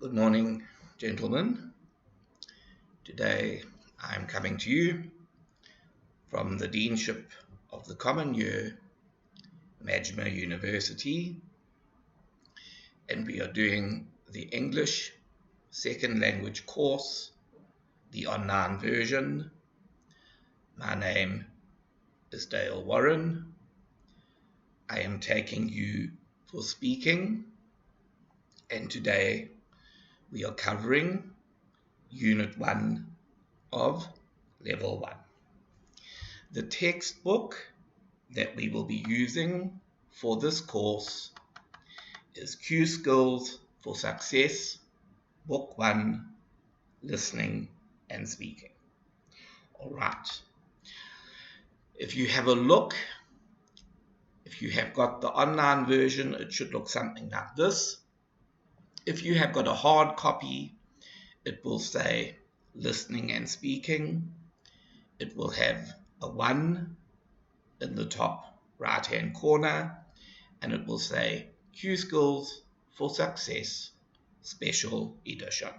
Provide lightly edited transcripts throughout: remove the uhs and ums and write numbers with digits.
Good morning, gentlemen. Today I am coming to you from the Deanship of the Common Year, Majma University, and we are doing the English Second Language course, the online version. My name is Dale Warren. I am taking you for speaking, and today we are covering Unit 1 of Level 1. The textbook that we will be using for this course is Q Skills for Success, Book 1, Listening and Speaking. All right. If you have a look, if you have got the online version, it should look something like this. If you have got a hard copy, it will say Listening and Speaking. It will have a 1 in the top right-hand corner, and it will say Q Skills for Success Special Edition.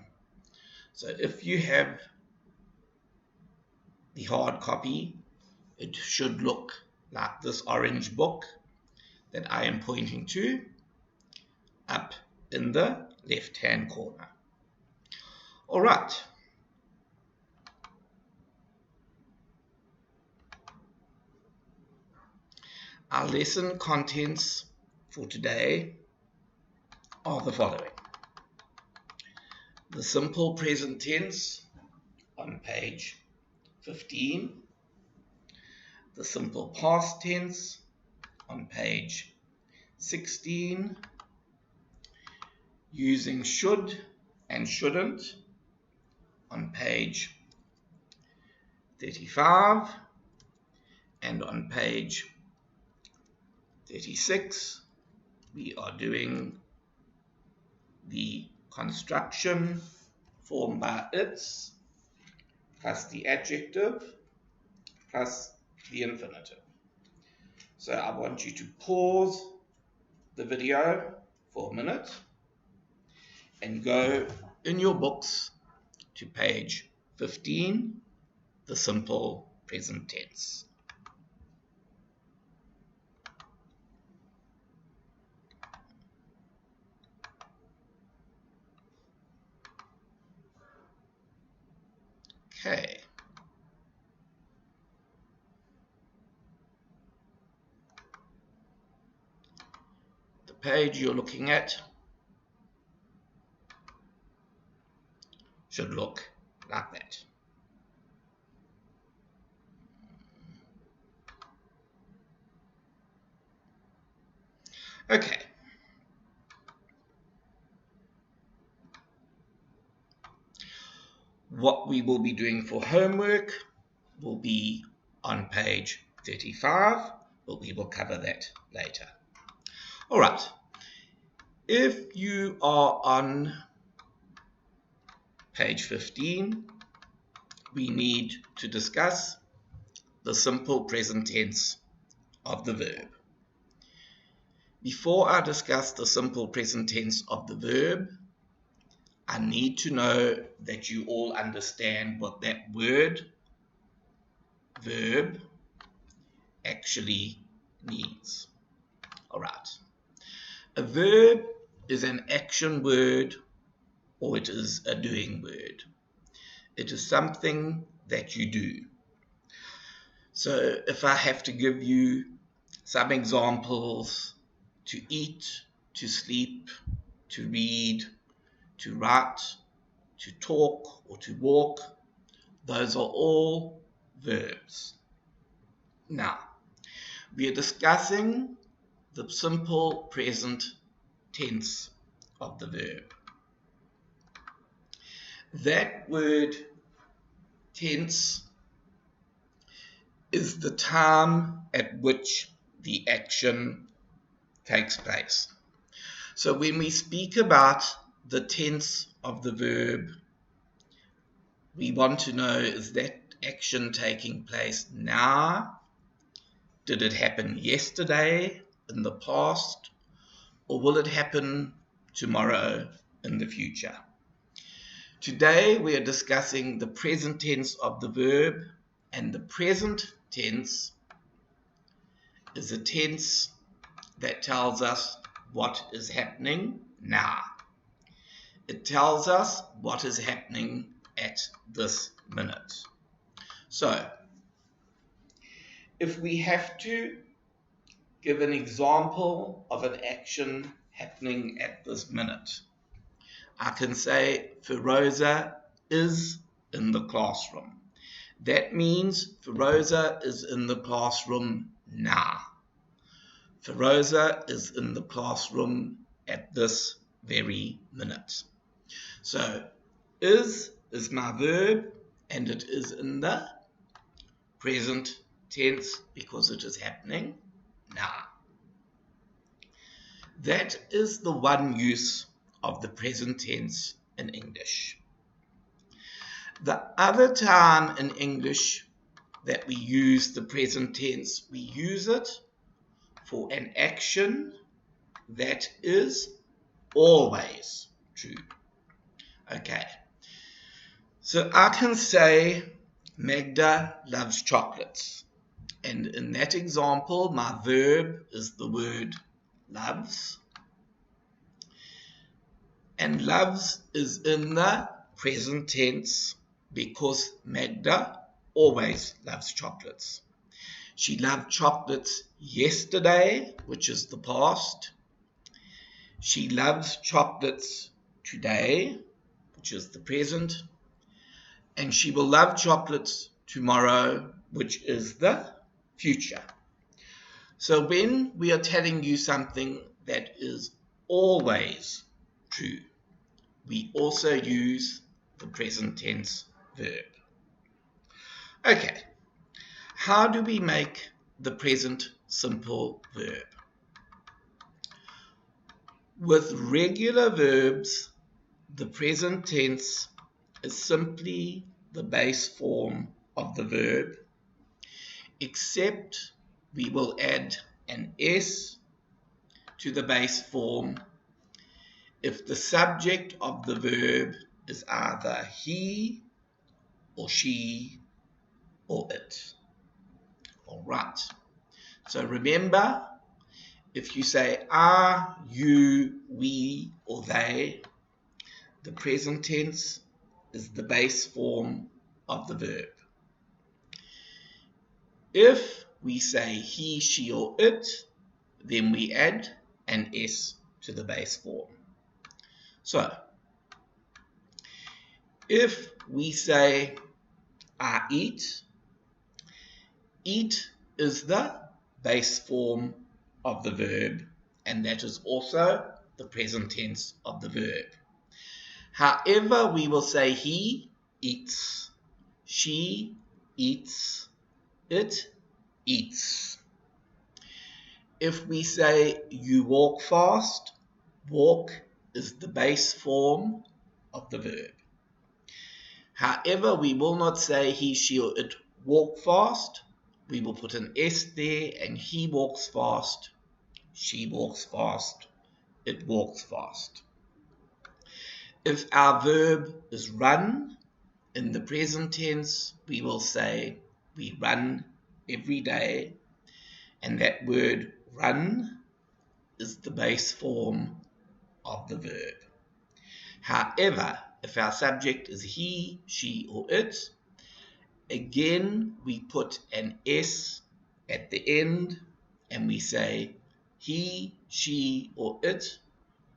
So if you have the hard copy, it should look like this orange book that I am pointing to up in the left-hand corner. All right. Our lesson contents for today are the following. The simple present tense on page 15. The simple past tense on page 16. Using should and shouldn't on page 35. And on page 36, we are doing the construction formed by its plus the adjective plus the infinitive. So I want you to pause the video for a minute and go in your books to page 15, the simple present tense. Okay. The page you're looking at should look like that. Okay. What we will be doing for homework will be on page 35, but we will cover that later. All right. If you are on page 15, we need to discuss the simple present tense of the verb. Before I discuss the simple present tense of the verb, I need to know that you all understand what that word, verb, actually means. All right. A verb is an action word, or it is a doing word. It is something that you do. So if I have to give you some examples: to eat, to sleep, to read, to write, to talk, or to walk, those are all verbs. Now, we are discussing the simple present tense of the verb. That word tense is the time at which the action takes place. So when we speak about the tense of the verb, we want to know, is that action taking place now? Did it happen yesterday, in the past, or will it happen tomorrow, in the future? Today we are discussing the present tense of the verb, and the present tense is a tense that tells us what is happening now. It tells us what is happening at this minute. So, if we have to give an example of an action happening at this minute, I can say Feroza is in the classroom. That means Feroza is in the classroom now. Feroza is in the classroom at this very minute. So, is my verb, and it is in the present tense because it is happening now. That is the one use of the present tense in English. The other time in English that we use the present tense, we use it for an action that is always true. Okay, so I can say Magda loves chocolates, and in that example my verb is the word loves, and loves is in the present tense because Magda always loves chocolates. She loved chocolates yesterday, which is the past. She loves chocolates today, which is the present. And she will love chocolates tomorrow, which is the future. So when we are telling you something that is always true, we also use the present tense verb. Okay, how do we make the present simple verb? With regular verbs, the present tense is simply the base form of the verb, except we will add an S to the base form if the subject of the verb is either he or she or it. All right. So remember, if you say I, you, we, or they, the present tense is the base form of the verb. If we say he, she, or it, then we add an S to the base form. So, if we say I eat, eat is the base form of the verb, and that is also the present tense of the verb. However, we will say he eats, she eats, it eats. If we say you walk fast, walk is the base form of the verb. However, we will not say he, she, or it walk fast. We will put an S there, and he walks fast, she walks fast, it walks fast. If our verb is run, in the present tense, we will say we run every day, and that word run is the base form of the verb. However, if our subject is he, she, or it, again we put an S at the end and we say he, she, or it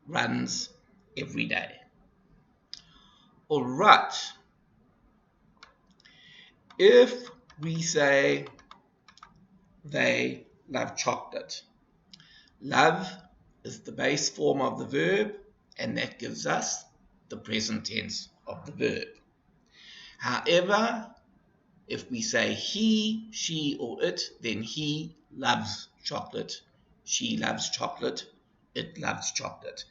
runs every day. All right. If we say they love chocolate, love is the base form of the verb, and that gives us the present tense of the verb. However, if we say he, she, or it, then he loves chocolate, she loves chocolate, it loves chocolate.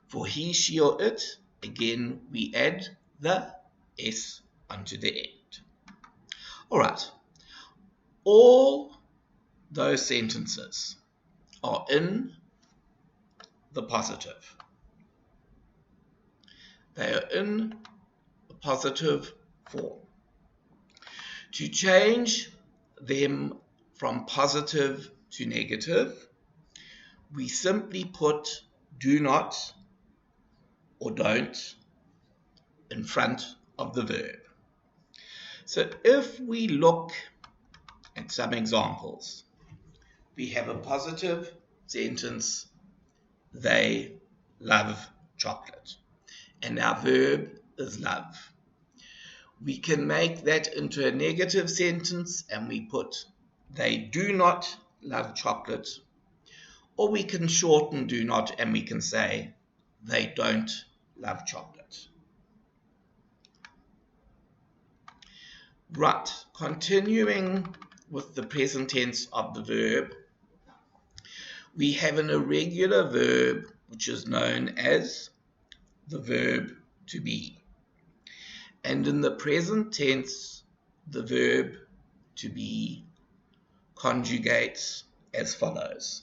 For he, she, or it, again, we add the S onto the end. All right. All those sentences are in the positive. They are in positive form. To change them from positive to negative, we simply put do not or don't in front of the verb. So if we look at some examples, we have a positive sentence, they love chocolate, and our verb is love. We can make that into a negative sentence and we put they do not love chocolate, or we can shorten do not and we can say they don't love chocolate. Right, continuing with the present tense of the verb, we have an irregular verb which is known as the verb to be. And in the present tense, the verb to be conjugates as follows.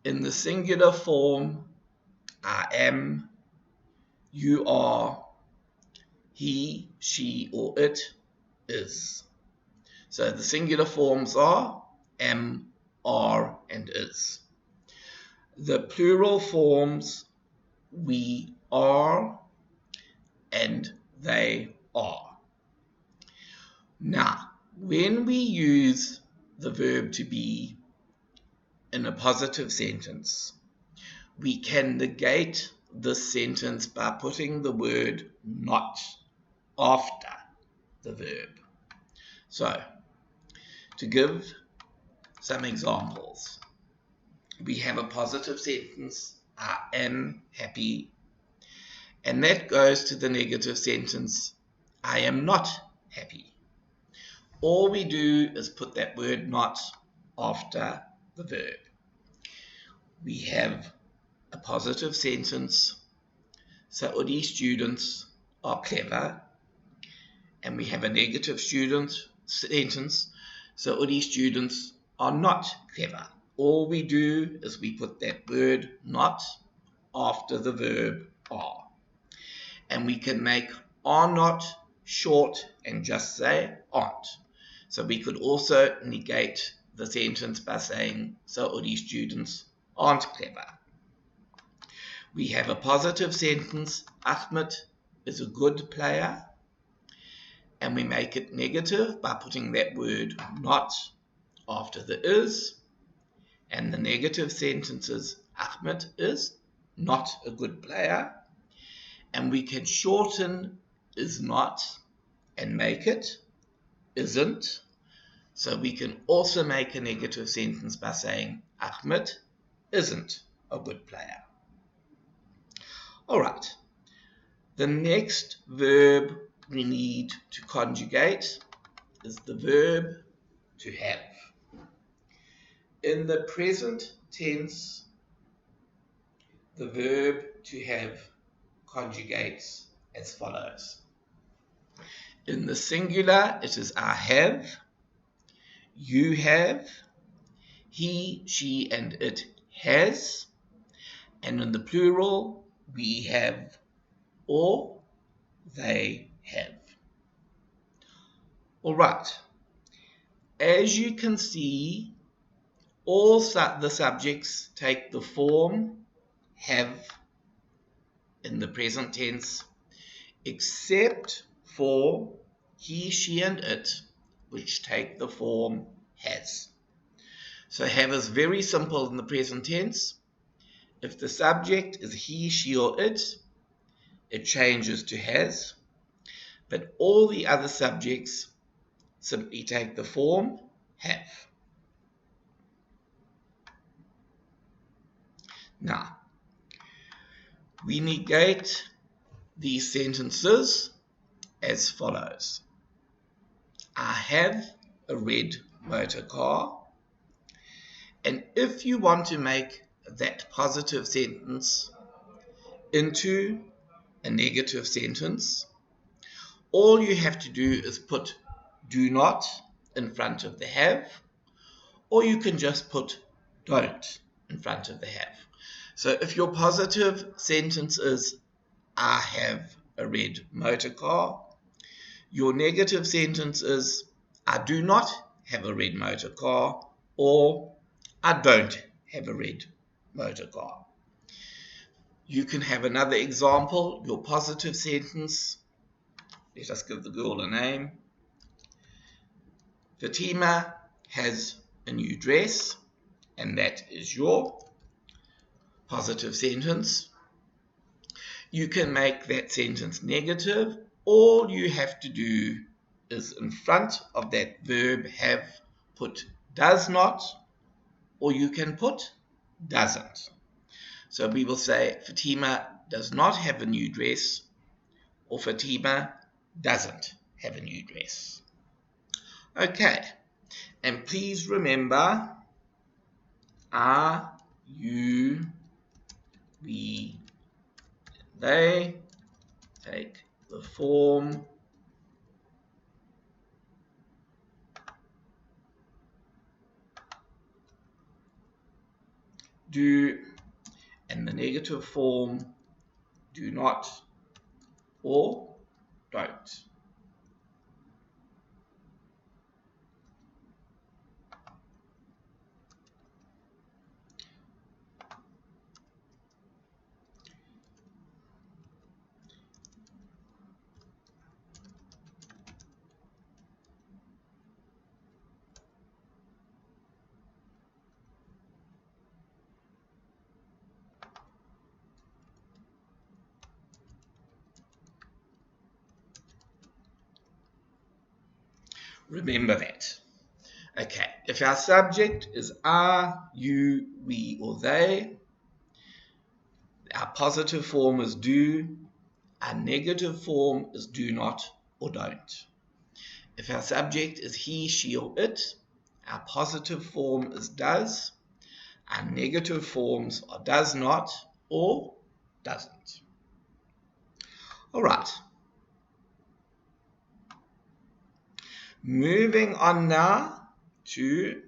In the singular form, I am, you are, he, she, or it is. So the singular forms are am, are, and is. The plural forms we are and they are. Now, when we use the verb to be in a positive sentence, we can negate this sentence by putting the word not after the verb. So, to give some examples, we have a positive sentence, I am happy, and that goes to the negative sentence, I am not happy. All we do is put that word not after the verb. We have a positive sentence, Saudi students are clever, and we have a negative sentence, Saudi students are not clever. All we do is we put that word not after the verb are. And we can make are not short and just say aren't. So we could also negate the sentence by saying Saudi students aren't clever. We have a positive sentence, Ahmed is a good player, and we make it negative by putting that word not after the is, and the negative sentence is Ahmed is not a good player, and we can shorten is not and make it isn't. So we can also make a negative sentence by saying Ahmed isn't a good player. All right. The next verb we need to conjugate is the verb to have. In the present tense, the verb to have conjugates as follows. In the singular, it is I have, you have, he, she, and it has, and in the plural, we have or they have. All right. As you can see, all the subjects take the form have in the present tense, except for he, she, and it, which take the form has. So have is very simple in the present tense. If the subject is he, she, or it changes to has. But all the other subjects simply take the form have. Now, we negate these sentences as follows. I have a red motor car. And if you want to make that positive sentence into a negative sentence, all you have to do is put do not in front of the have, or you can just put don't in front of the have. So if your positive sentence is I have a red motor car. Your negative sentence is, I do not have a red motor car, or I don't have a red motor car. You can have another example, your positive sentence. Let us give the girl a name. Fatima has a new dress, and that is your positive sentence. You can make that sentence negative. All you have to do is in front of that verb have put does not, or you can put doesn't. So we will say Fatima does not have a new dress, or Fatima doesn't have a new dress. Okay, and please remember, are, you, we, they take the form do, and the negative form do not or don't. Remember that. Okay, if our subject is are, you, we, or they, our positive form is do, our negative form is do not or don't. If our subject is he, she, or it, our positive form is does, our negative forms are does not or doesn't. All right. Moving on now to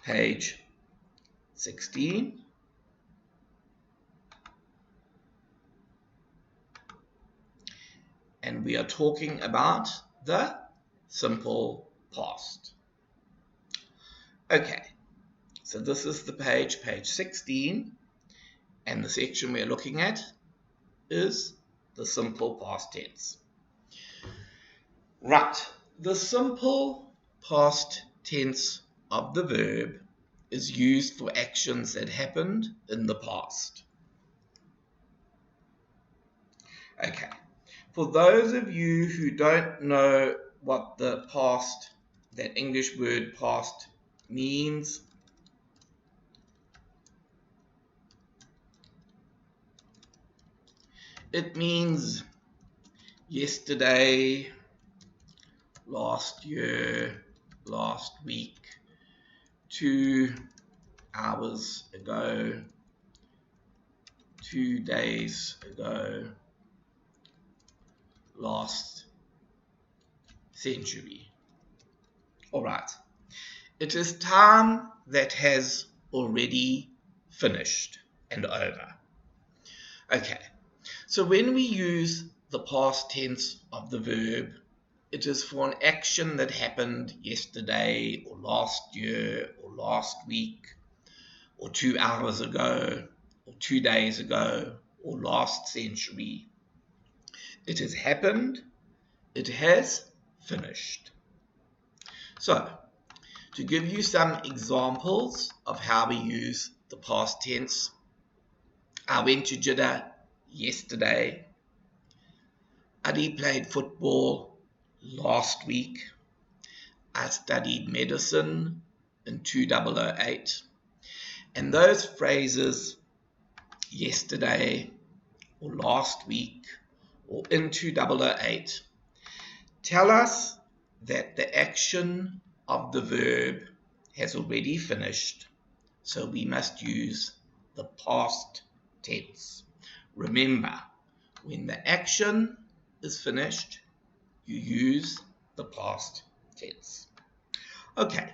page 16. And we are talking about the simple past. Okay, so this is the page 16, and the section we're looking at is the simple past tense. Right, the simple past tense of the verb is used for actions that happened in the past. Okay, for those of you who don't know what the past, that English word past, means, it means yesterday, last year, last week, 2 hours ago, 2 days ago, last century. All right. It is time that has already finished and over. Okay. So when we use the past tense of the verb, it is for an action that happened yesterday or last year or last week or 2 hours ago or 2 days ago or last century. It has happened. It has finished. So, to give you some examples of how we use the past tense, I went to Jeddah yesterday. Adi played football last week. I studied medicine in 2008. And those phrases, yesterday or last week or in 2008, tell us that the action of the verb has already finished, so we must use the past tense. Remember, when the action is finished, you use the past tense. Okay,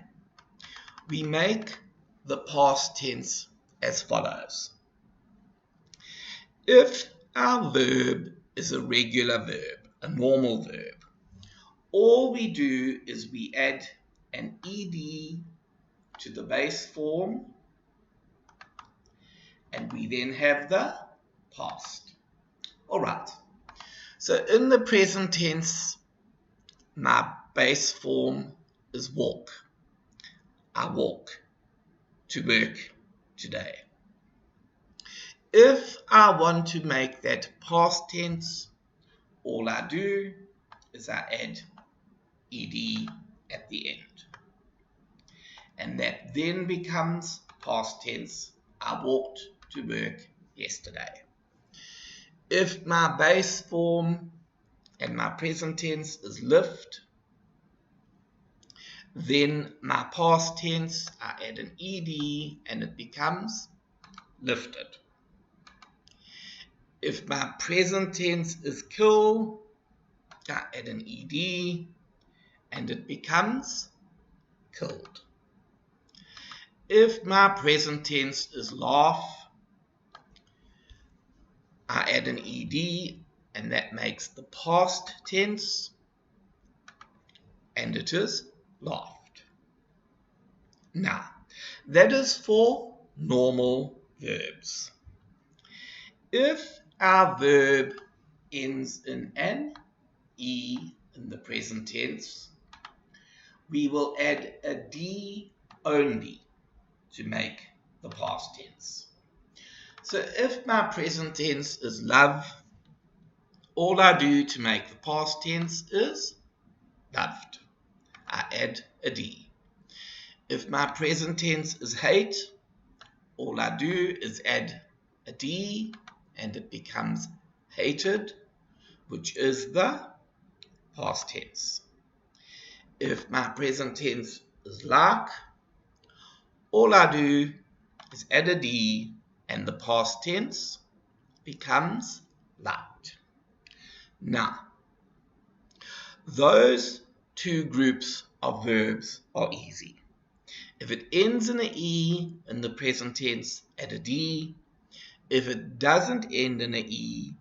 we make the past tense as follows. If our verb is a regular verb, a normal verb, all we do is we add an ed to the base form, and we then have the past. All right. So in the present tense, my base form is walk. I walk to work today. If I want to make that past tense, all I do is I add ed at the end. And that then becomes past tense. I walked to work yesterday. If my base form and my present tense is lived, then my past tense, I add an ed and it becomes lifted. If my present tense is kill, I add an ed and it becomes killed. If my present tense is laugh, I add an ed and that makes the past tense and it is laughed. Now, that is for normal verbs. If our verb ends in an e in the present tense, we will add a d only to make the past tense. So if my present tense is love, all I do to make the past tense is loved. I add a d. If my present tense is hate, all I do is add a d and it becomes hated, which is the past tense. If my present tense is like, all I do is add a d and the past tense becomes liked. Now, those two groups of verbs are easy. If it ends in an e in the present tense, add a d. If it doesn't end in an e,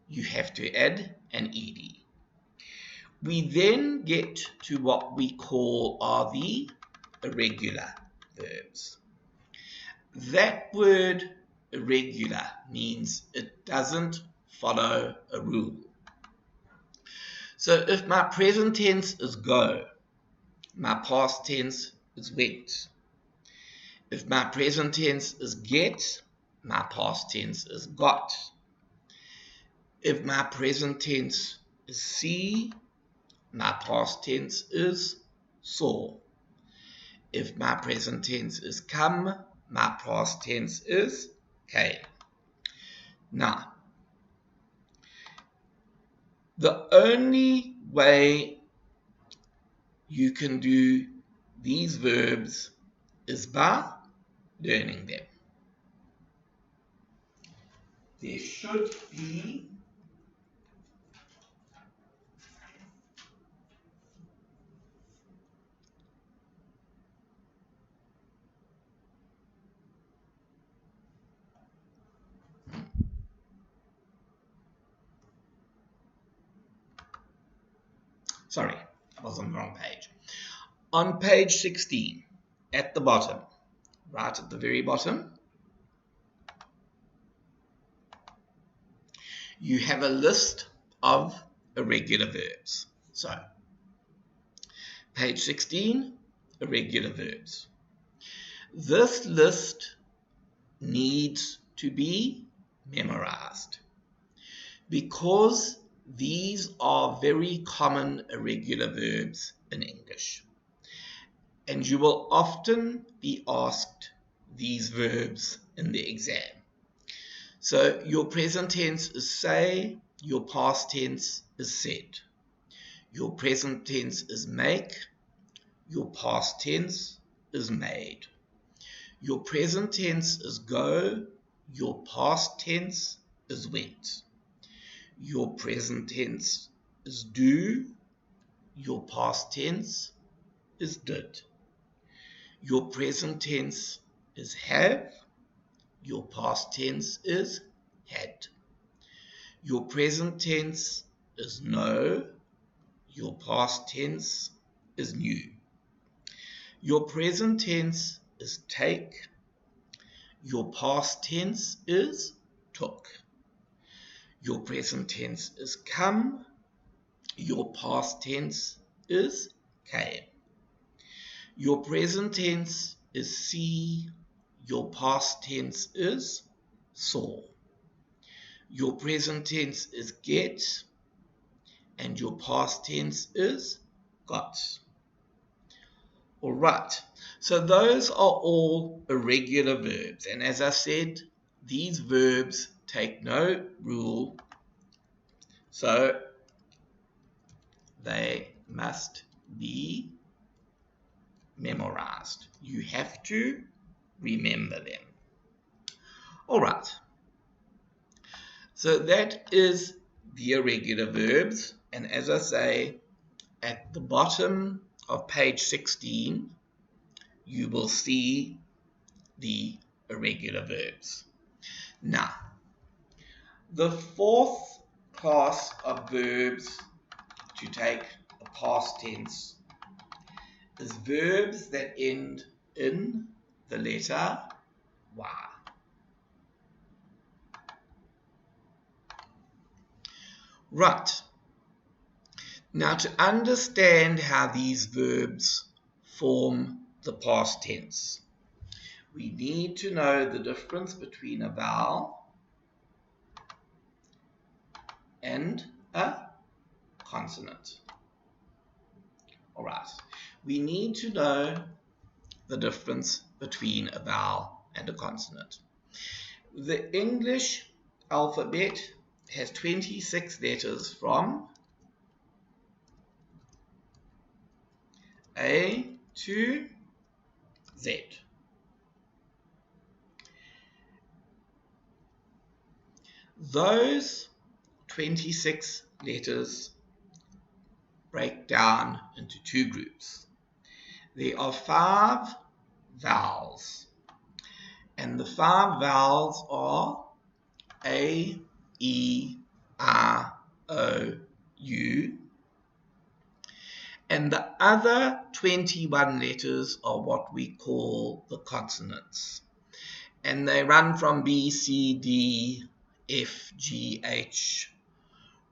you have to add an ed. We then get to what we call are the irregular verbs. That word irregular means it doesn't follow a rule. So if my present tense is go, my past tense is went. If my present tense is get, my past tense is got. If my present tense is see, my past tense is saw. If my present tense is come, my past tense is came. Now, the only way you can do these verbs is by learning them. There should be sorry, I was on the wrong page. On page 16, at the bottom, right at the very bottom, you have a list of irregular verbs. So, page 16, irregular verbs. This list needs to be memorized because these are very common irregular verbs in English. And you will often be asked these verbs in the exam. So your present tense is say, your past tense is said. Your present tense is make, your past tense is made. Your present tense is go, your past tense is went. Your present tense is do, your past tense is did. Your present tense is have, your past tense is had. Your present tense is know. Your past tense is knew. Your present tense is take. Your past tense is took. Your present tense is come. Your past tense is came. Your present tense is see. Your past tense is saw. Your present tense is get. And your past tense is got. All right, so those are all irregular verbs. And as I said, these verbs take no rule, so they must be memorized. You have to remember them. All right, so that is the irregular verbs. And as I say, at the bottom of page 16, you will see the irregular verbs. Now, the fourth class of verbs to take a past tense is verbs that end in the letter Y. Right. Now, to understand how these verbs form the past tense, we need to know the difference between a vowel and a consonant. All right, we need to know the difference between a vowel and a consonant. The English alphabet has 26 letters from A to Z. Those 26 letters break down into two groups. There are 5 vowels, and the 5 vowels are A, E, I, O, U, and the other 21 letters are what we call the consonants, and they run from B, C, D, F, G, H,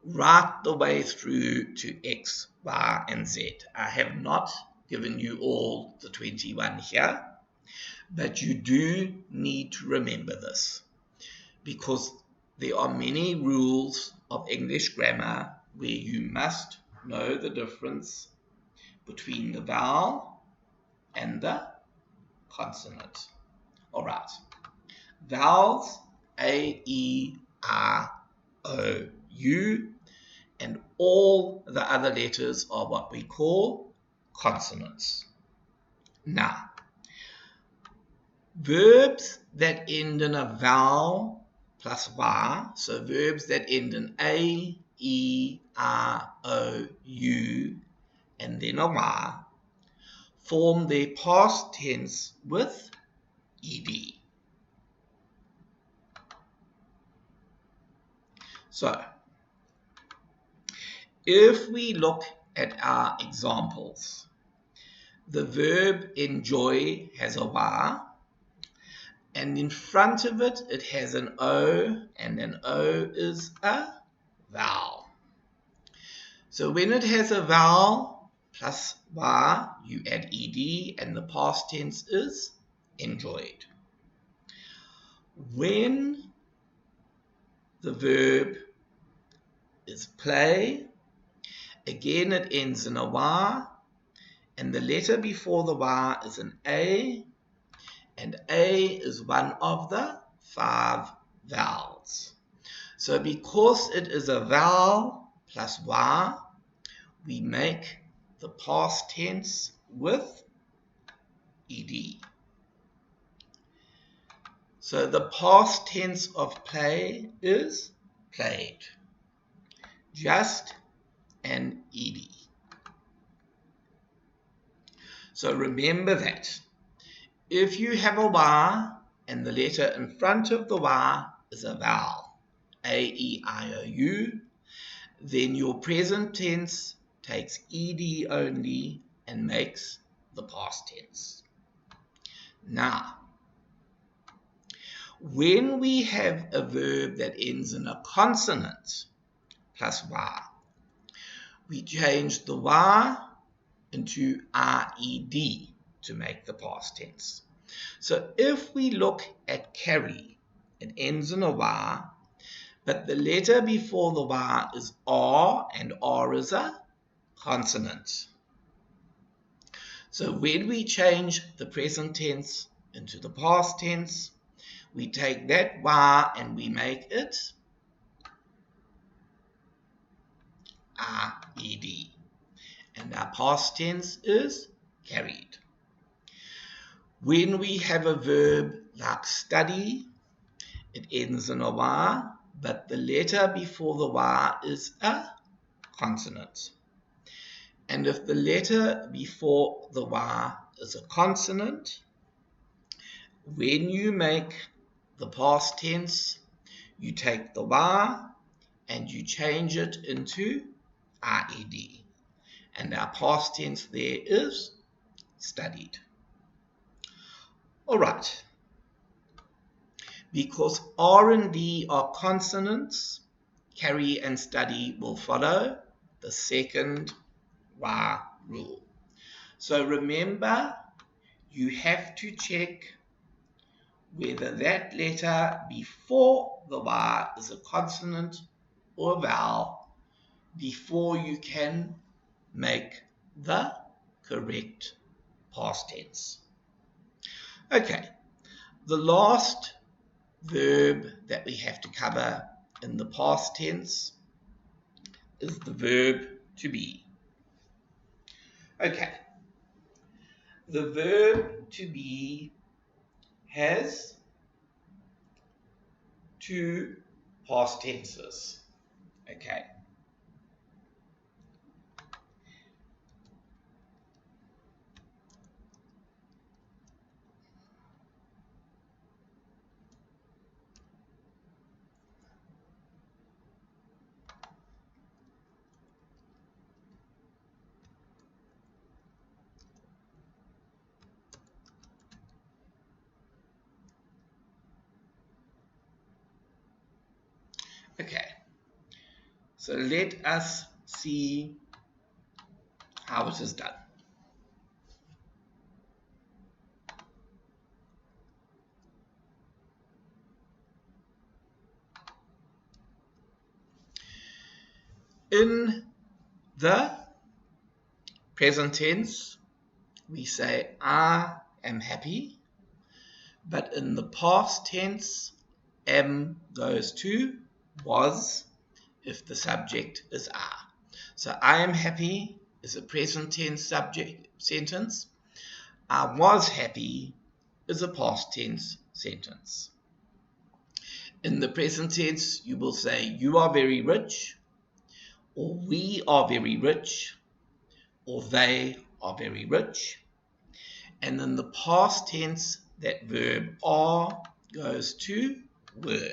right the way through to X, Y, and Z. I have not given you all the 21 here, but you do need to remember this, because there are many rules of English grammar where you must know the difference between the vowel and the consonant. All right. Vowels, A, E, I, O, U, and all the other letters are what we call consonants. Now, verbs that end in a vowel plus Y, so verbs that end in A, E, I, O, U, and then a Y, form their past tense with ed. So, if we look at our examples, the verb enjoy has a Y, and in front of it, it has an O, and an O is a vowel. So when it has a vowel plus Y, you add ed, and the past tense is enjoyed. When the verb is play, again it ends in a Y, and the letter before the Y is an A, and A is one of the 5 vowels. So because it is a vowel plus Y, we make the past tense with ed. So the past tense of play is played. Just an ed. So remember that. If you have a Y and the letter in front of the Y is a vowel, A, E, I, O, U, then your present tense takes ed only and makes the past tense. Now, when we have a verb that ends in a consonant plus y, we change the y into red to make the past tense. So if we look at carry, it ends in a y, but the letter before the y is R, and R is a consonant. So when we change the present tense into the past tense, we take that y and we make it red. And our past tense is carried. When we have a verb like study, it ends in a y, but the letter before the y is a consonant. And if the letter before the y is a consonant, when you make the past tense, you take the y and you change it into red. And our past tense there is studied. All right. Because R and D are consonants, carry and study will follow the second Y rule. So remember, you have to check whether that letter before the Y is a consonant or a vowel before you can make the correct past tense. Okay, the last verb that we have to cover in the past tense is the verb to be. Okay, the verb to be has two past tenses. Okay. Okay, so let us see how it is done. In the present tense, we say, I am happy, but in the past tense, am goes to was if the subject is are. So I am happy is a present tense subject sentence. I was happy is a past tense sentence. In the present tense, you will say you are very rich, or we are very rich, or they are very rich. And in the past tense, that verb are goes to were.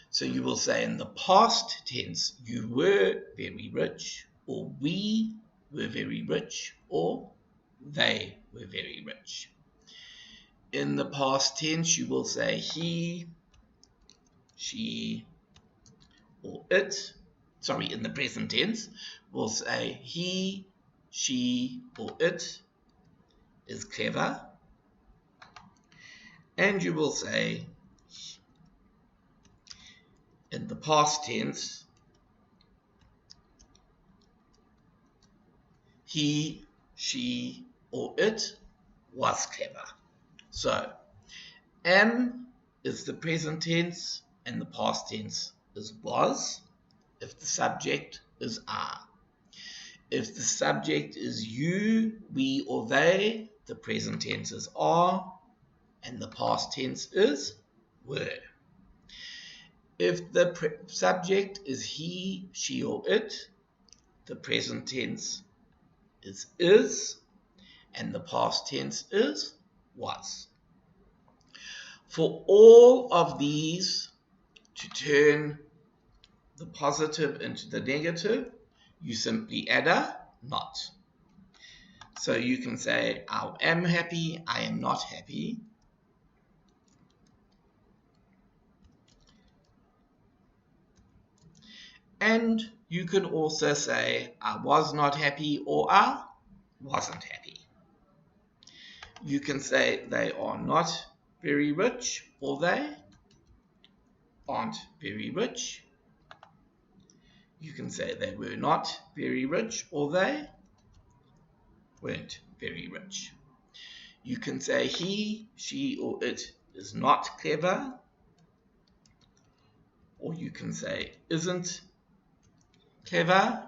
So you will say in the past tense, you were very rich, or we were very rich, or they were very rich. In the past tense, you will say he, she, or it. Sorry, in the present tense, we'll say he, she, or it is clever. And you will say in the past tense, he, she, or it was clever. So, am is the present tense and the past tense is was if the subject is are. If the subject is you, we, or they, the present tense is are and the past tense is were. If the subject is he, she, or it, the present tense is and the past tense is was. For all of these to turn the positive into the negative, you simply add a not. So you can say, I am happy, I am not happy. And you can also say, I was not happy or I wasn't happy. You can say they are not very rich or they aren't very rich. You can say they were not very rich or they weren't very rich. You can say he, she, or it is not clever. Or you can say isn't clever.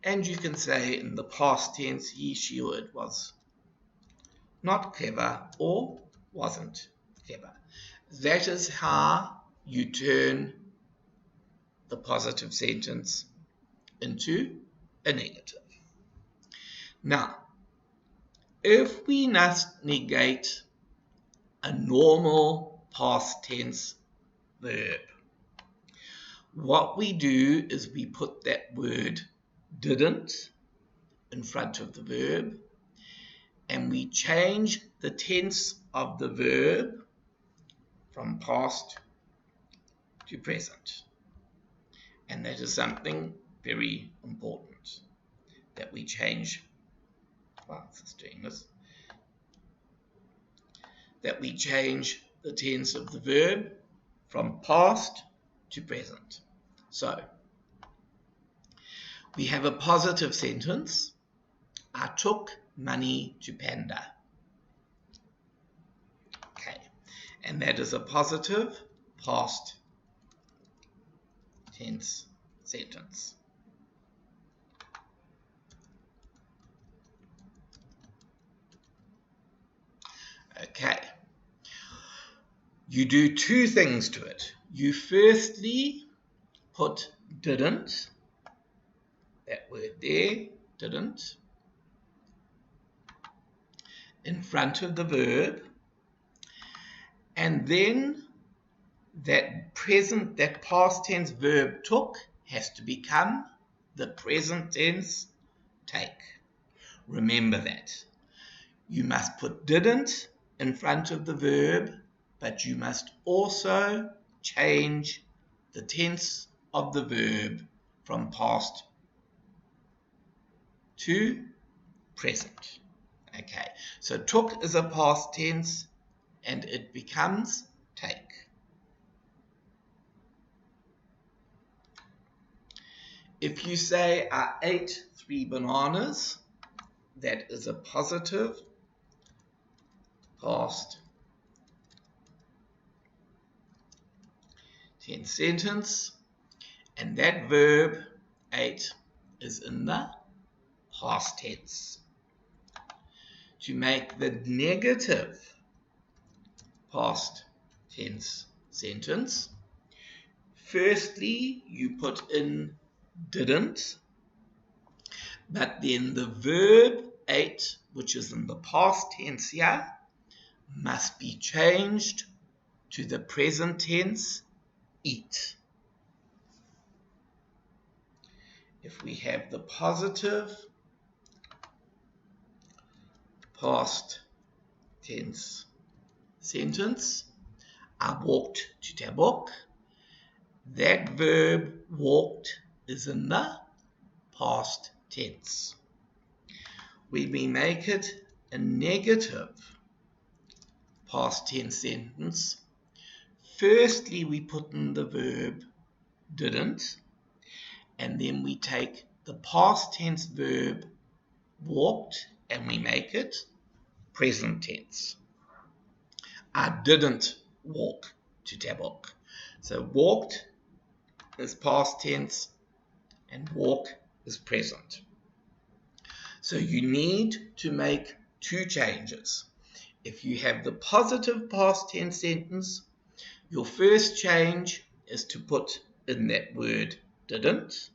And you can say in the past tense, he, she, or it was not clever or wasn't clever. That is how you turn the positive sentence into a negative. Now, if we must negate a normal past tense verb, what we do is we put that word didn't in front of the verb, and we change the tense of the verb from past to present. And that is something very important, that we change, that we change the tense of the verb from past to present. So, we have a positive sentence. I took money to Panda. Okay, and that is a positive past tense sentence. Okay, you do two things to it. You firstly put didn't, that word there, didn't, in front of the verb, and then that past tense verb took has to become the present tense take. Remember that. You must put didn't in front of the verb, but you must also change the tense of the verb from past to present. Okay, so took is a past tense and it becomes take. If you say, I ate 3 bananas, that is a positive past tense sentence, and that verb, ate, is in the past tense. To make the negative past tense sentence, firstly, you put in didn't, but then the verb ate, which is in the past tense here, must be changed to the present tense, eat. If we have the positive past tense sentence, I walked to Tabuk, that verb walked is in the past tense. When we make it a negative past tense sentence, firstly we put in the verb didn't, and then we take the past tense verb walked and we make it present tense. I didn't walk to Tabuk. So walked is past tense and walk is present. So you need to make two changes. If you have the positive past tense sentence, your first change is to put in that word didn't,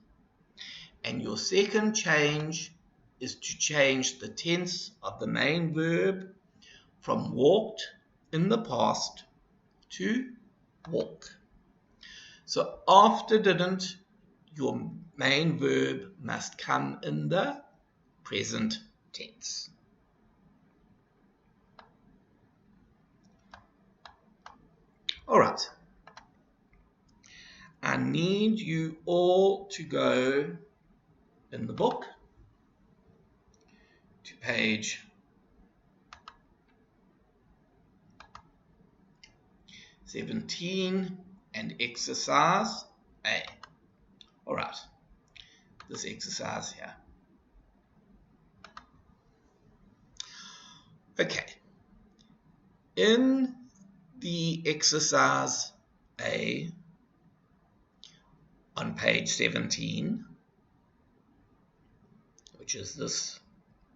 and your second change is to change the tense of the main verb from walked in the past to walk. So after didn't, your main verb must come in the present tense. All right. I need you all to go in the book to page 17 and exercise A. All right, this exercise here. Okay, in the exercise A on page 17, which is this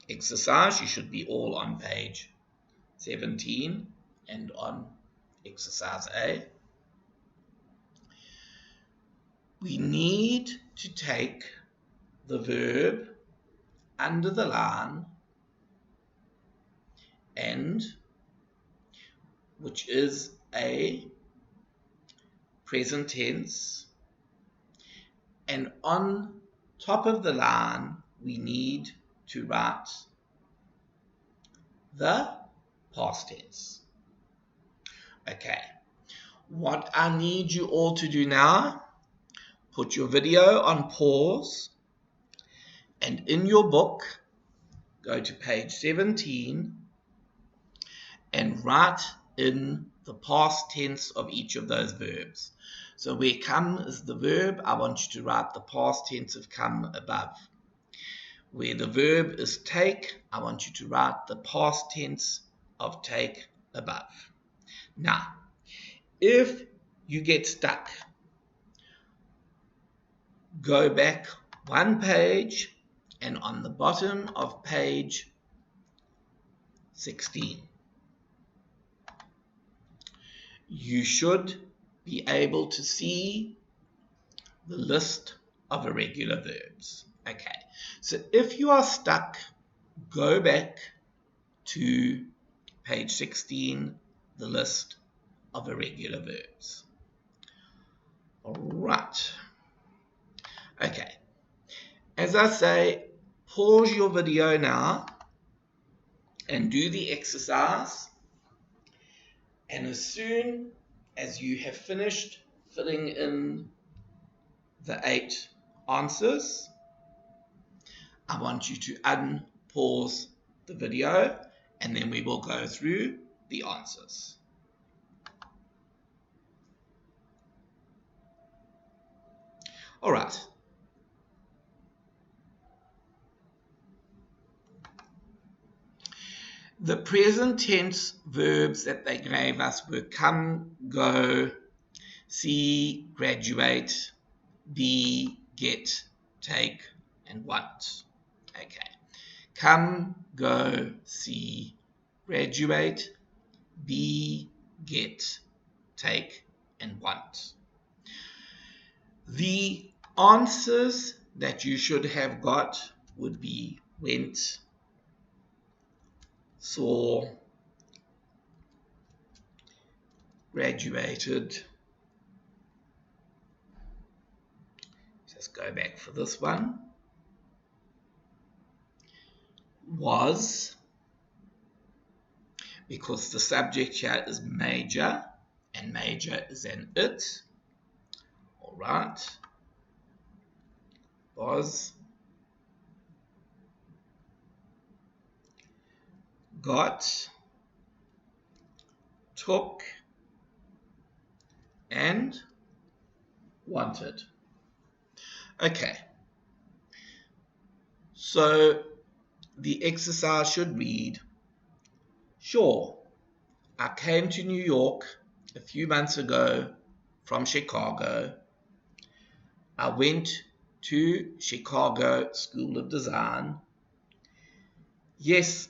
exercise, you should be all on page 17 and on exercise A. We need to take the verb under the line and, which is a present tense, and on top of the line we need to write the past tense. Okay, what I need you all to do now, put your video on pause, and in your book go to page 17 and write in the past tense of each of those verbs. So where come is the verb, I want you to write the past tense of come above. Where the verb is take, I want you to write the past tense of take above. Now, if you get stuck, go back one page and on the bottom of page 16, you should be able to see the list of irregular verbs. Okay, so if you are stuck, go back to page 16, the list of irregular verbs. All right. Okay, as I say, pause your video now and do the exercise. And as soon as you have finished filling in the 8 answers, I want you to unpause the video and then we will go through the answers. All right. The present tense verbs that they gave us were come, go, see, graduate, be, get, take, and want. Okay. Come, go, see, graduate, be, get, take, and want. The answers that you should have got would be went, saw, graduated. Let's go back for this one. Was, because the subject here is major, and major is an it. All right. Was, got, took, and wanted. Okay. So the exercise should read, sure, I came to New York a few months ago from Chicago. I went to Chicago School of Design. Yes,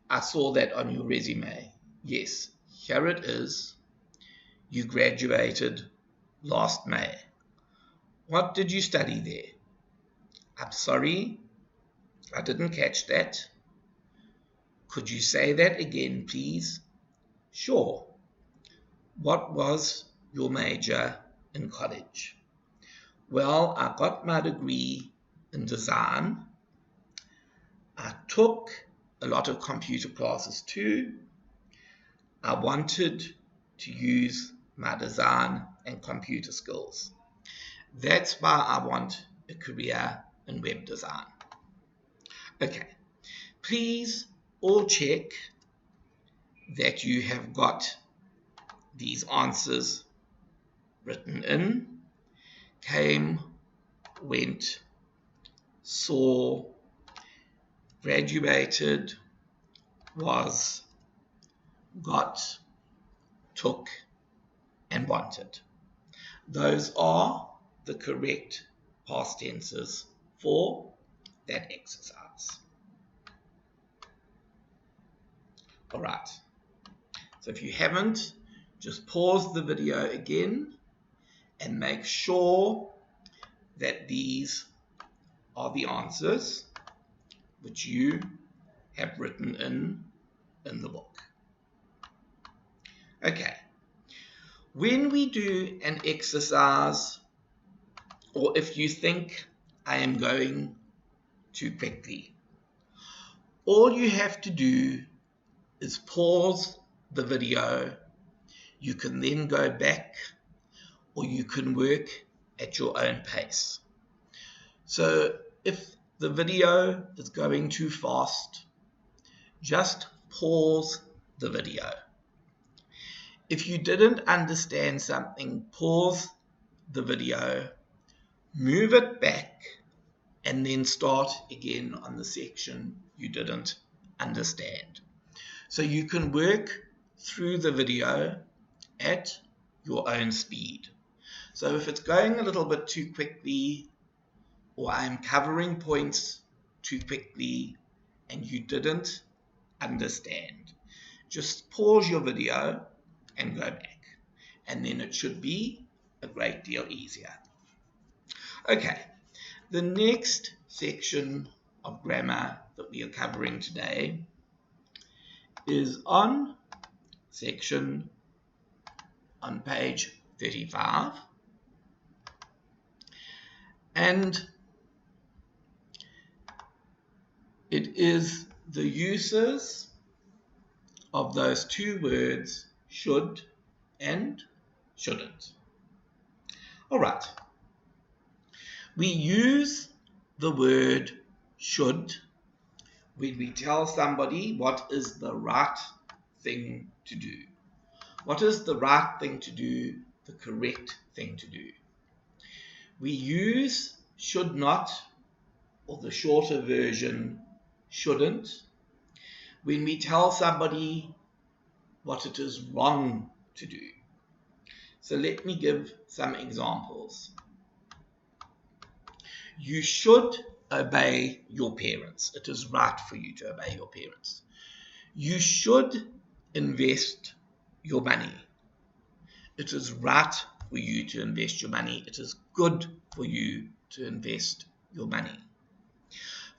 I saw that on your resume. Yes, here it is. You graduated last May. What did you study there? I'm sorry, I didn't catch that. Could you say that again, please? Sure. What was your major in college? Well, I got my degree in design. I took a lot of computer classes too. I wanted to use my design and computer skills. That's why I want a career in web design. Okay, please all check that you have got these answers written in. Came, went, saw, graduated, was, got, took, and wanted. Those are the correct past tenses for that exercise. All right. So if you haven't, just pause the video again and make sure that these are the answers which you have written in the book. Okay. When we do an exercise, or if you think I am going too quickly, all you have to do is pause the video. You can then go back, or you can work at your own pace. So if the video is going too fast, just pause the video. If you didn't understand something, pause the video, move it back, and then start again on the section you didn't understand. So you can work through the video at your own speed. So if it's going a little bit too quickly, or I'm covering points too quickly and you didn't understand, just pause your video and go back, and then it should be a great deal easier. Okay, the next section of grammar that we are covering today is on section on page 35, and it is the uses of those two words, should and shouldn't. All right. We use the word should when we tell somebody what is the right thing to do. What is the right thing to do, the correct thing to do? We use should not, or the shorter version, shouldn't, when we tell somebody what it is wrong to do. So let me give some examples. You should obey your parents. It is right for you to obey your parents. You should invest your money. It is right for you to invest your money. It is good for you to invest your money.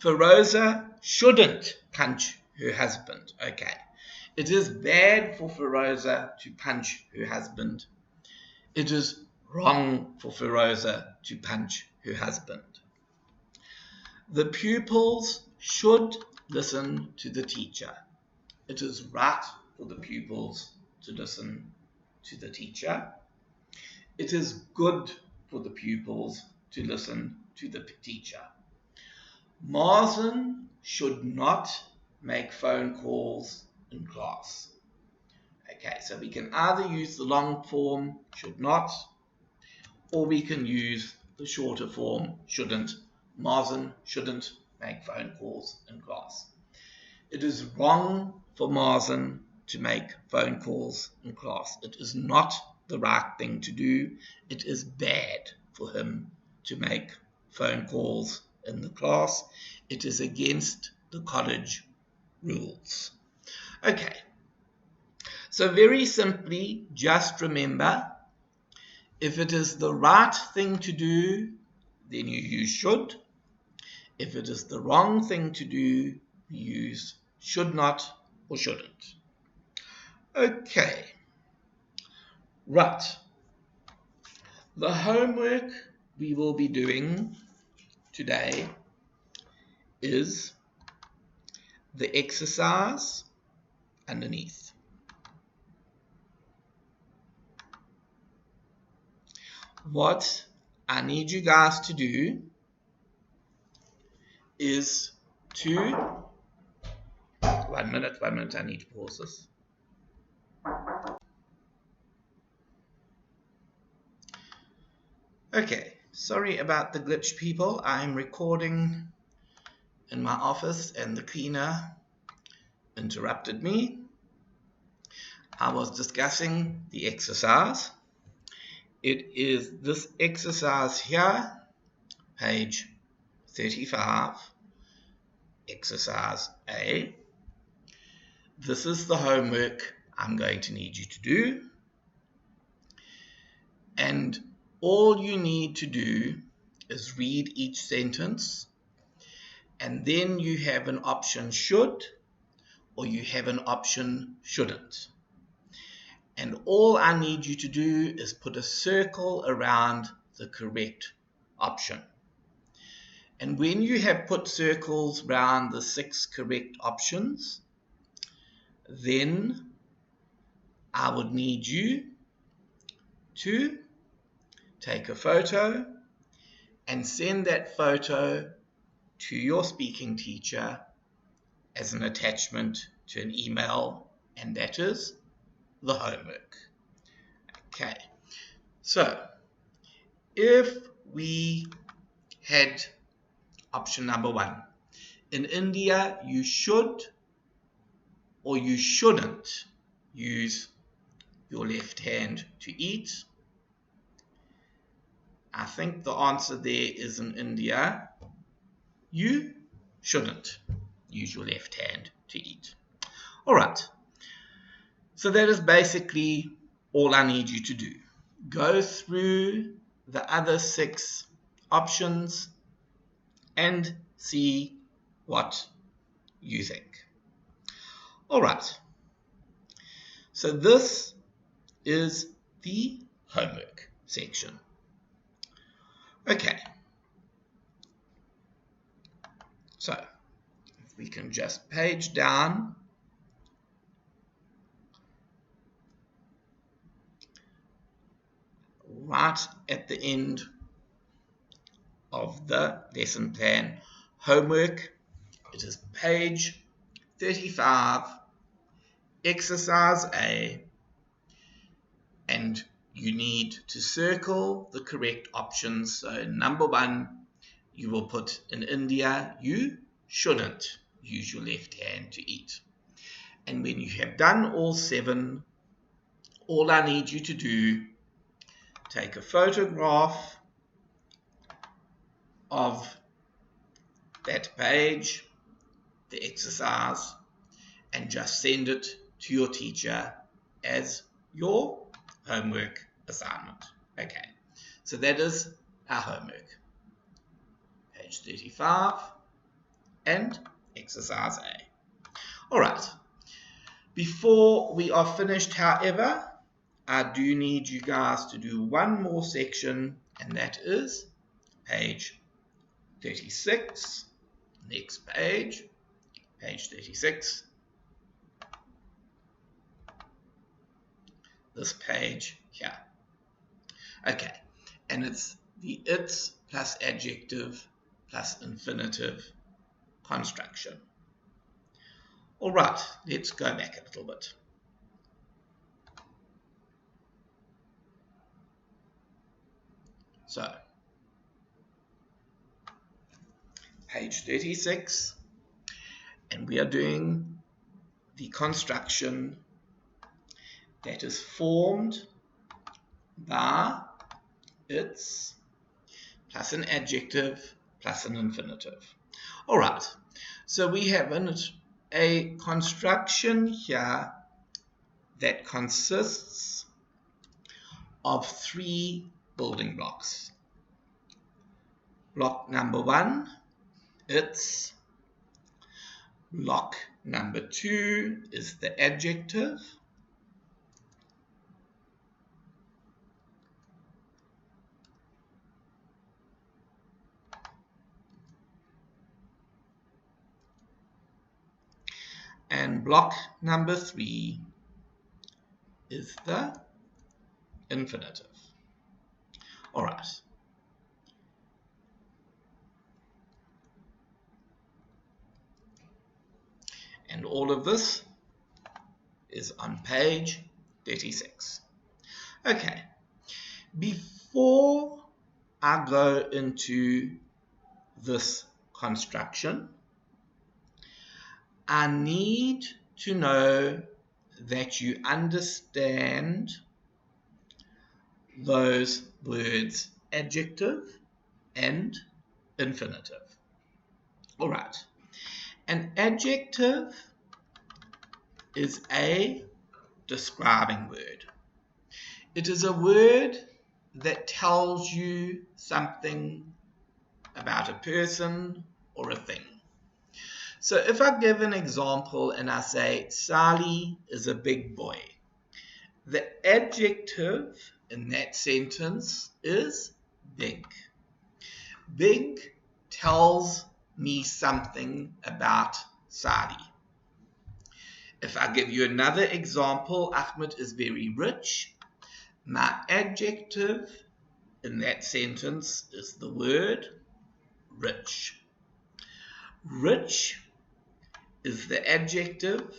Feroza shouldn't punch her husband. Okay. It is bad for Feroza to punch her husband. It is wrong for Feroza to punch her husband. The pupils should listen to the teacher. It is right for the pupils to listen to the teacher. It is good for the pupils to listen to the teacher. Marzen should not make phone calls in class. Okay, so we can either use the long form, should not, or we can use the shorter form, shouldn't. Marzen shouldn't make phone calls in class. It is wrong for Marzen to make phone calls in class. It is not the right thing to do. It is bad for him to make phone calls in the class. It is against the college rules. Okay, so very simply, just remember, if it is the right thing to do, then you use should. If it is the wrong thing to do, you use should not or shouldn't. Okay, right. The homework we will be doing today is the exercise underneath. What I need you guys to do is to, 1 minute, I need to pause this. Okay, sorry about the glitch, people. I'm recording in my office and the cleaner interrupted me. I was discussing the exercise. It is this exercise here, page 35, exercise A. This is the homework I'm going to need you to do. And all you need to do is read each sentence, and then you have an option should, or you have an option shouldn't. And all I need you to do is put a circle around the correct option. And when you have put circles around the 6 correct options, then I would need you to take a photo and send that photo to your speaking teacher as an attachment to an email, and that is the homework. Okay, so if we had option number 1, in India you should or you shouldn't use your left hand to eat. I think the answer there is in India, you shouldn't use your left hand to eat. All right, so that is basically all I need you to do. Go through the other 6 options and see what you think. All right, so this is the homework section. Okay, so if we can just page down, right at the end of the lesson plan homework, it is page 35, exercise A, and you need to circle the correct options. So number 1, you will put in India, you shouldn't use your left hand to eat. And when you have done all 7, all I need you to do, take a photograph of that page, the exercise, and just send it to your teacher as your homework assignment. Okay, so that is our homework. Page 35 and exercise A. All right, before we are finished, however, I do need you guys to do one more section, and that is page 36, next page, page 36, this page here. Okay, and it's the its plus adjective plus infinitive construction. All right, let's go back a little bit. So, page 36, and we are doing the construction that is formed by its plus an adjective plus an infinitive. All right, so we have a construction here that consists of 3 building blocks. Block number 1, its. Block number 2 is the adjective. And block number 3 is the infinitive. All right. And all of this is on page 36. Okay. Before I go into this construction, I need to know that you understand those words adjective and infinitive. All right. An adjective is a describing word. It is a word that tells you something about a person or a thing. So if I give an example and I say, Sally is a big boy, the adjective in that sentence is big. Big tells me something about Sally. If I give you another example, Ahmed is very rich. My adjective in that sentence is the word rich. Rich is the adjective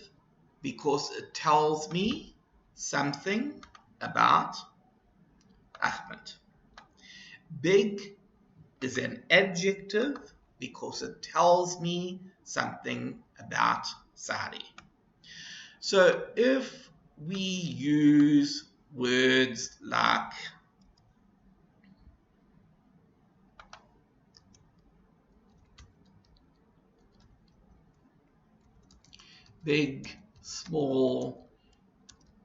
because it tells me something about Ahmed. Big is an adjective because it tells me something about Sari. So if we use words like big, small,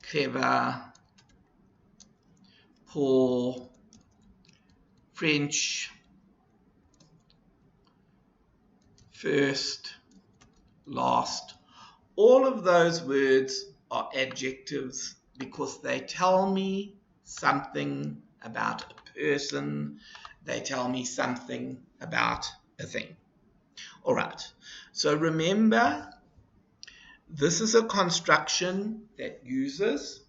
clever, poor, French, first, last, all of those words are adjectives because they tell me something about a person, they tell me something about a thing. All right, so remember, this is a construction that uses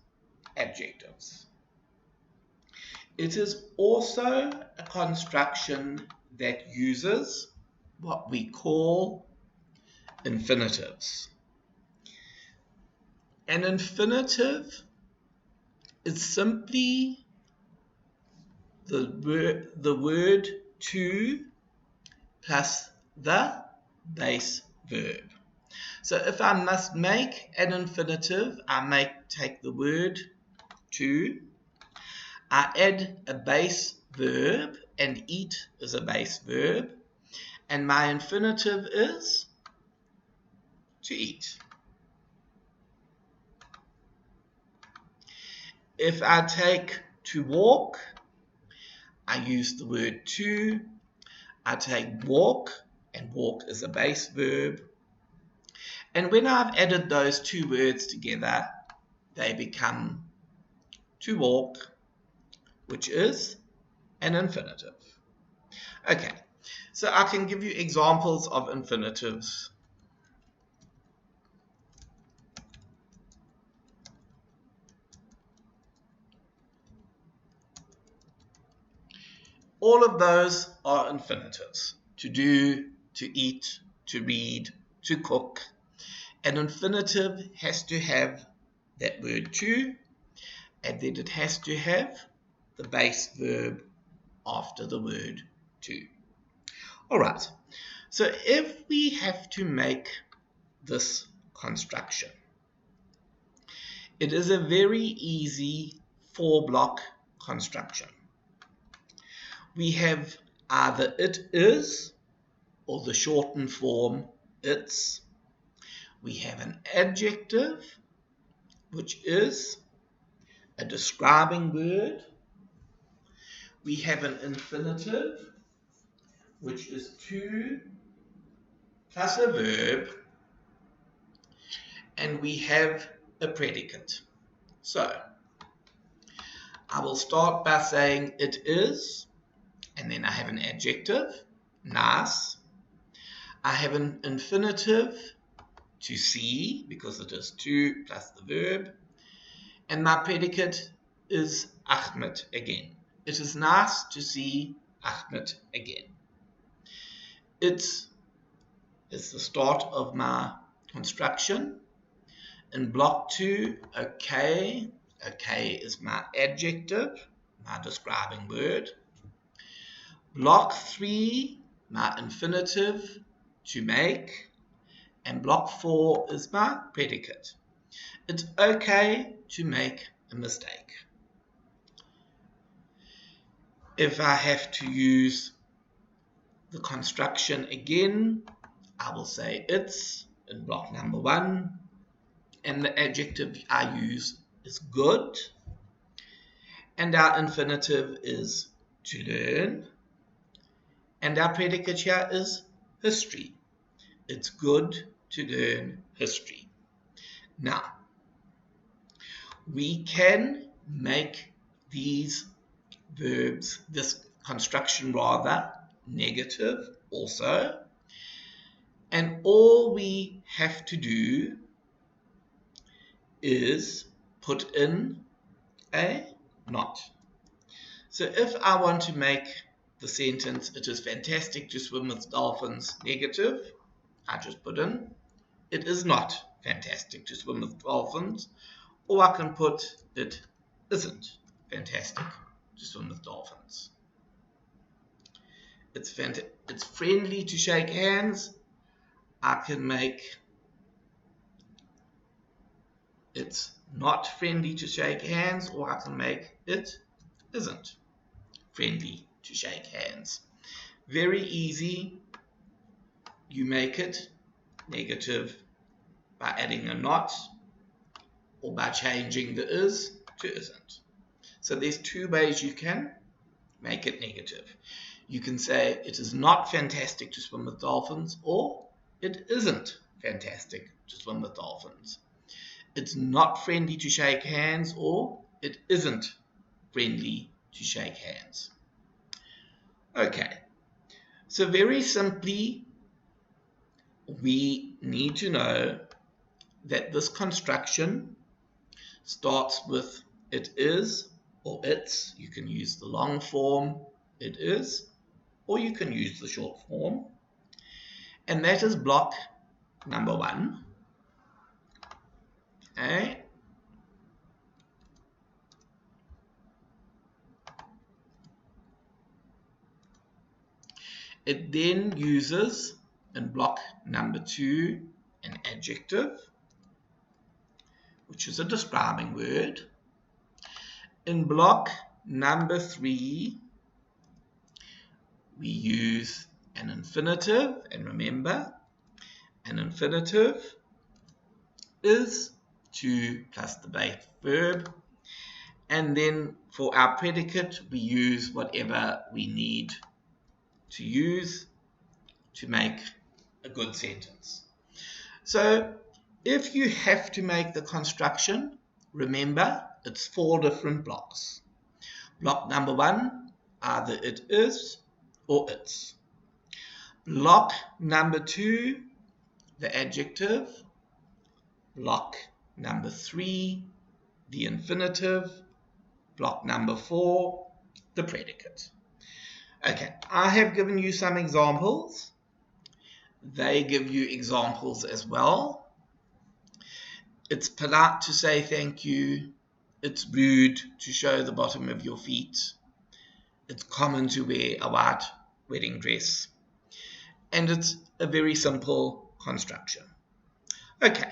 adjectives. It is also a construction that uses what we call infinitives. An infinitive is simply the word to plus the base verb. So if I must make an infinitive, I take the word to, I add a base verb, and eat is a base verb, and my infinitive is to eat. If I take to walk, I use the word to, I take walk, and walk is a base verb. And when I've added those two words together, they become to walk, which is an infinitive. Okay, so I can give you examples of infinitives. All of those are infinitives. To do, to eat, to read, to cook. An infinitive has to have that word to, and then it has to have the base verb after the word to. All right, so if we have to make this construction, it is a very easy 4-block construction. We have either it is, or the shortened form, it's. We have an adjective, which is a describing word. We have an infinitive, which is to plus a verb. And we have a predicate. So, I will start by saying it is, and then I have an adjective, nice. I have an infinitive, to see, because it is to plus the verb. And my predicate is Ahmed again. It is nice to see Ahmed again. It is the start of my construction. In block 2, okay. Okay is my adjective, my describing word. Block 3, my infinitive, to make. And block 4 is my predicate. It's okay to make a mistake. If I have to use the construction again, I will say it's in block number 1. And the adjective I use is good. And our infinitive is to learn. And our predicate here is history. It's good to learn history. Now, we can make these verbs, this construction rather, negative also. And all we have to do is put in a not. So if I want to make the sentence, it is fantastic to swim with dolphins, negative, I just put in, it is not fantastic to swim with dolphins. Or I can put, it isn't fantastic to swim with dolphins. It's friendly to shake hands. I can make, it's not friendly to shake hands, or I can make, it isn't friendly to shake hands. Very easy. You make it negative by adding a not, or by changing the is to isn't. So there's 2 ways you can make it negative. You can say it is not fantastic to swim with dolphins, or it isn't fantastic to swim with dolphins. It's not friendly to shake hands, or it isn't friendly to shake hands. Okay, so very simply, we need to know that this construction starts with it is or it's. You can use the long form, it is, or you can use the short form. And that is block number 1. Okay. It then uses, in block number 2, an adjective, which is a describing word. In block number 3, we use an infinitive, and remember, an infinitive is to plus the base verb, and then for our predicate, we use whatever we need to use to make a good sentence. So if you have to make the construction, remember, it's 4 different blocks. Block number 1, either it is or it's. Block number 2, the adjective. Block number 3, the infinitive. Block number 4, the predicate. Okay, I have given you some examples. They give you examples as well. It's polite to say thank you. It's rude to show the bottom of your feet. It's common to wear a white wedding dress. And it's a very simple construction. Okay,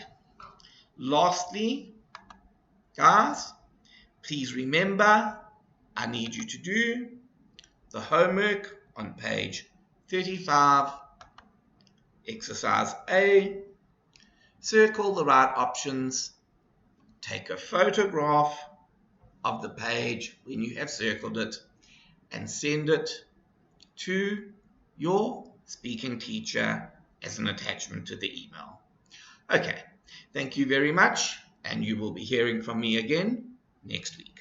lastly, guys, please remember, I need you to do the homework on page 35, exercise A. Circle the right options, take a photograph of the page when you have circled it, and send it to your speaking teacher as an attachment to the email. Okay, thank you very much, and you will be hearing from me again next week.